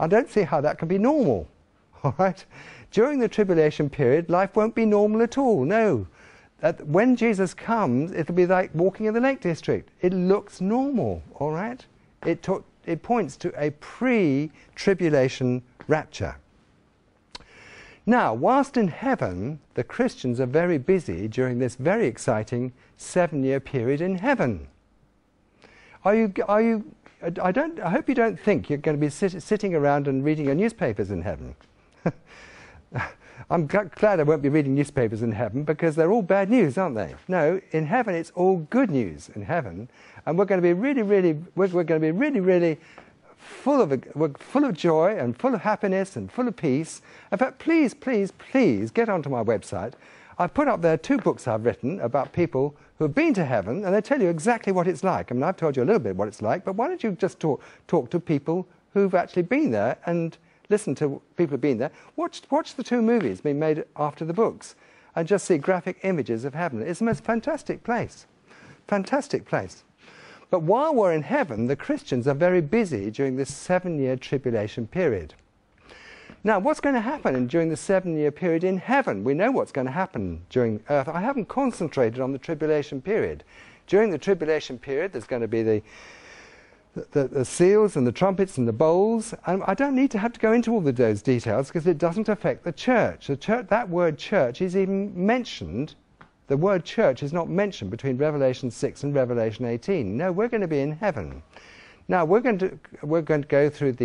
I don't see how that can be normal. All right? During the tribulation period, life won't be normal at all. No. When Jesus comes, it'll be like walking in the Lake District. It looks normal. All right? It points to a pre-tribulation rapture. Now, whilst in heaven, the Christians are very busy during this very exciting 7-year period in heaven. I hope you don't think you're going to be sitting around and reading your newspapers in heaven. I'm glad I won't be reading newspapers in heaven, because they're all bad news, aren't they? No, in heaven it's all good news in heaven, and we're going to be really full of joy and full of happiness and full of peace. In fact, please get onto my website. I've put up there 2 books I've written about people who have been to heaven, and they tell you exactly what it's like. I mean, I've told you a little bit what it's like, but why don't you just talk to people who've actually been there and listen to people who've been there. Watch the 2 movies being made after the books and just see graphic images of heaven. It's the most fantastic place. Fantastic place. But while we're in heaven, the Christians are very busy during this 7-year tribulation period. Now, what's going to happen during the 7-year period in heaven? We know what's going to happen during earth. I haven't concentrated on the tribulation period. During the tribulation period, there's going to be the seals and the trumpets and the bowls. And I don't need to have to go into all of those details, because it doesn't affect the church. That word church is even mentioned. The word church is not mentioned between Revelation 6 and Revelation 18. No, we're going to be in heaven. Now, we're going to go through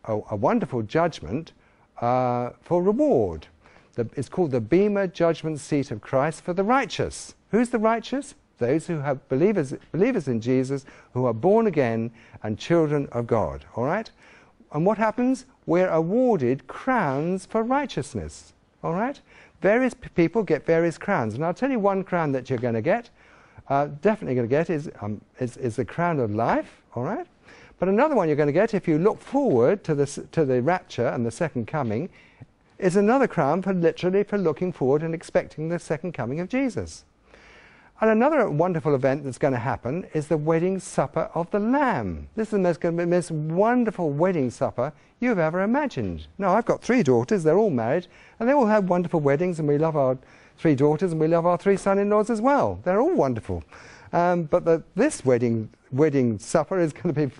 a wonderful judgment for reward. It's called the Bema Judgment Seat of Christ for the righteous. Who's the righteous? Those who have believers in Jesus, who are born again and children of God. All right? And what happens? We're awarded crowns for righteousness. All right? Various people get various crowns. And I'll tell you one crown that you're going to get, definitely going to get, is the crown of life. All right? But another one you're going to get, if you look forward to the rapture and the second coming, is another crown for looking forward and expecting the second coming of Jesus. And another wonderful event that's going to happen is the wedding supper of the Lamb. This is going to be the most wonderful wedding supper you've ever imagined. Now, I've got 3 daughters, they're all married, and they all have wonderful weddings, and we love our 3 daughters, and we love our 3 son-in-laws as well. They're all wonderful. But this wedding supper is going to be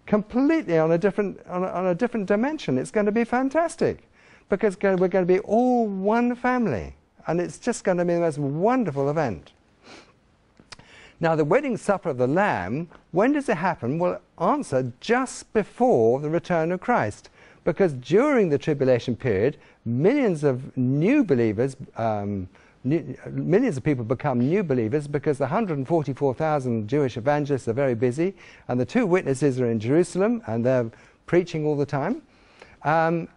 completely on a different dimension. It's going to be fantastic, because we're going to be all one family, and it's just going to be the most wonderful event. Now, the wedding supper of the Lamb, when does it happen? Well, answer, just before the return of Christ. Because during the tribulation period, millions of new believers, millions of people become new believers, because the 144,000 Jewish evangelists are very busy, and the 2 witnesses are in Jerusalem, and they're preaching all the time. And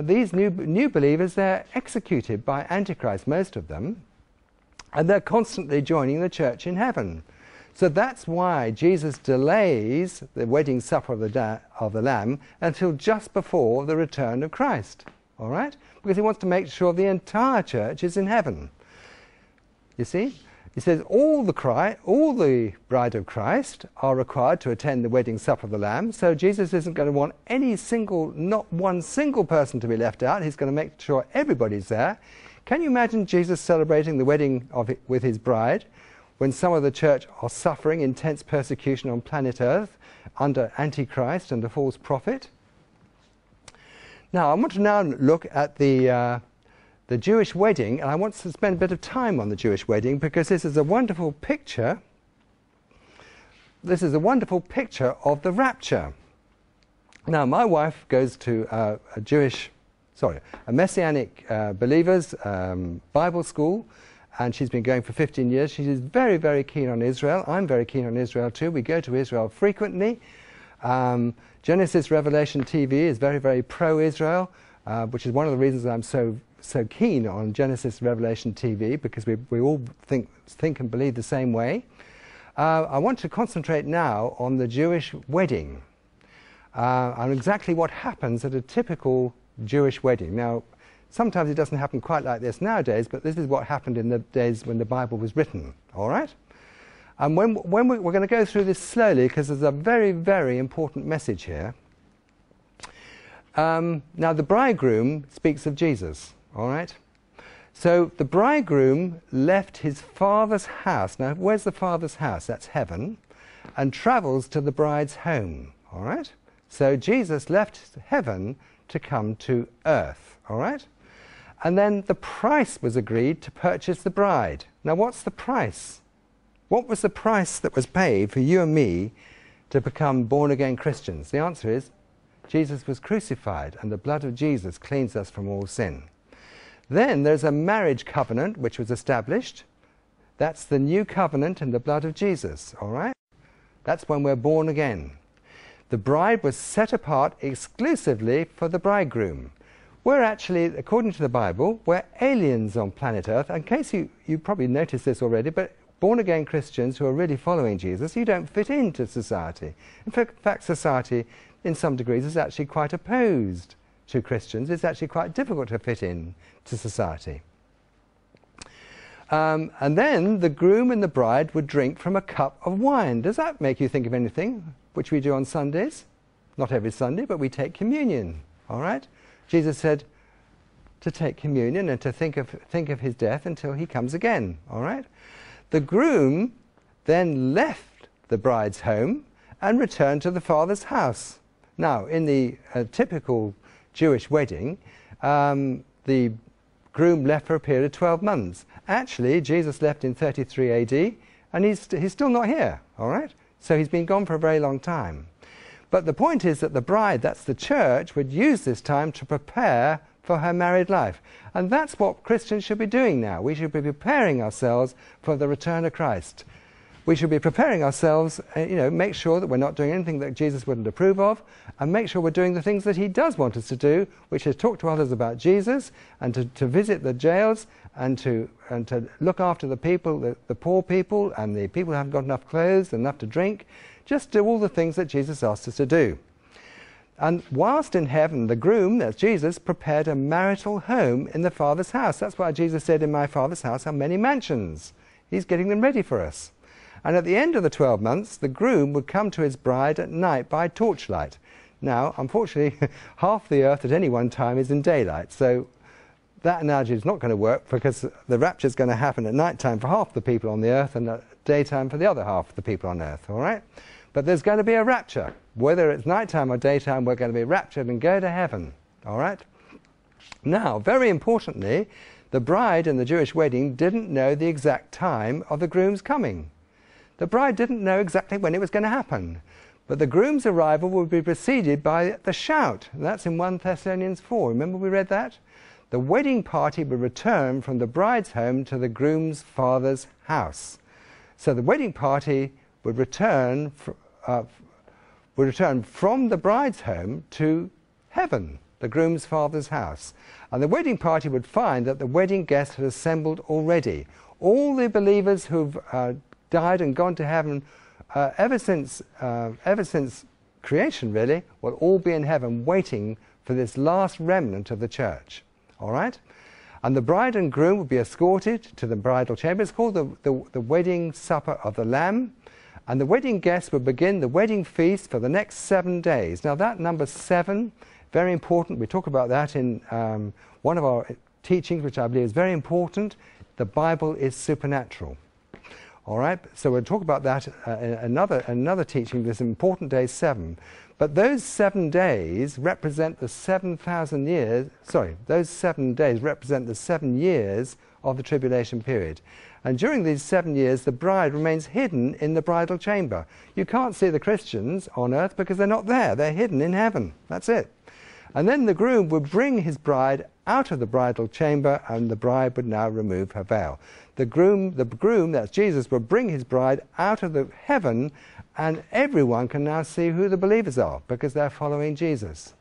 these new believers, they're executed by Antichrist, most of them. And they're constantly joining the church in heaven. So that's why Jesus delays the wedding supper of the Lamb until just before the return of Christ. All right? Because he wants to make sure the entire church is in heaven. You see? He says all the bride of Christ are required to attend the wedding supper of the Lamb. So Jesus isn't going to want not one single person to be left out. He's going to make sure everybody's there. Can you imagine Jesus celebrating the wedding with his bride when some of the church are suffering intense persecution on planet Earth under Antichrist and the false prophet? Now, I want to now look at the Jewish wedding, and I want to spend a bit of time on the Jewish wedding, because this is a wonderful picture. This is a wonderful picture of the rapture. Now, my wife goes to a Messianic believers Bible school, and she's been going for 15 years. She is very, very keen on Israel. I'm very keen on Israel too. We go to Israel frequently. Genesis Revelation TV is very, very pro-Israel, which is one of the reasons I'm so keen on Genesis Revelation TV, because we all think and believe the same way. I want to concentrate now on the Jewish wedding, and exactly what happens at a typical Jewish wedding. Now, sometimes it doesn't happen quite like this nowadays, but this is what happened in the days when the Bible was written. All right? And when we're going to go through this slowly, because there's a very, very important message here. Now the bridegroom speaks of Jesus, all right? So the bridegroom left his father's house. Now where's the father's house? That's heaven. And travels to the bride's home, all right? So Jesus left heaven to come to earth, all right? And then the price was agreed to purchase the bride. Now what's the price? What was the price that was paid for you and me to become born-again Christians? The answer is Jesus was crucified, and the blood of Jesus cleans us from all sin. Then there's a marriage covenant which was established. That's the new covenant in the blood of Jesus, all right? That's when we're born again. The bride was set apart exclusively for the bridegroom. We're actually, according to the Bible, we're aliens on planet Earth. In case you probably noticed this already, but born-again Christians who are really following Jesus, you don't fit into society. In fact, society, in some degrees, is actually quite opposed to Christians. It's actually quite difficult to fit in to society. And then the groom and the bride would drink from a cup of wine. Does that make you think of anything which we do on Sundays? Not every Sunday, but we take communion, all right? Jesus said to take communion and to think of his death until he comes again, all right? The groom then left the bride's home and returned to the father's house. Now, in the typical Jewish wedding, the groom left for a period of 12 months. Actually, Jesus left in 33 AD, and he's still not here, all right? So he's been gone for a very long time. But the point is that the bride, that's the church, would use this time to prepare for her married life. And that's what Christians should be doing now. We should be preparing ourselves for the return of Christ. We should be preparing ourselves, make sure that we're not doing anything that Jesus wouldn't approve of, and make sure we're doing the things that he does want us to do, which is talk to others about Jesus, and to visit the jails, and to look after the people, the poor people, and the people who haven't got enough clothes, enough to drink. Just do all the things that Jesus asked us to do. And whilst in heaven, the groom, that's Jesus, prepared a marital home in the Father's house. That's why Jesus said, in my Father's house are many mansions. He's getting them ready for us. And at the end of the 12 months, the groom would come to his bride at night by torchlight. Now, unfortunately, half the earth at any one time is in daylight. So that analogy is not going to work, because the rapture is going to happen at night time for half the people on the earth and at daytime for the other half of the people on earth, all right? But there's going to be a rapture. Whether it's nighttime or daytime, we're going to be raptured and go to heaven, all right? Now, very importantly, the bride in the Jewish wedding didn't know the exact time of the groom's coming. The bride didn't know exactly when it was going to happen. But the groom's arrival would be preceded by the shout. And that's in 1 Thessalonians 4. Remember we read that? The wedding party would return from the bride's home to the groom's father's house. So the wedding party would return from the bride's home to heaven, the groom's father's house. And the wedding party would find that the wedding guests had assembled already. All the believers who've died and gone to heaven ever since creation, really, will all be in heaven waiting for this last remnant of the church. All right? And the bride and groom would be escorted to the bridal chamber. It's called the wedding supper of the Lamb. And the wedding guests would begin the wedding feast for the next 7 days. Now that number 7, very important. We talk about that in one of our teachings, which I believe is very important. The Bible is supernatural. All right, so we'll talk about that in another teaching, this important day 7. But those 7 days represent the 7,000 years, those 7 days represent the 7 years of the tribulation period. And during these 7 years, the bride remains hidden in the bridal chamber. You can't see the Christians on earth because they're not there. They're hidden in heaven. That's it. And then the groom would bring his bride out of the bridal chamber, and the bride would now remove her veil. The groom, that's Jesus, would bring his bride out of the heaven, and everyone can now see who the believers are because they're following Jesus.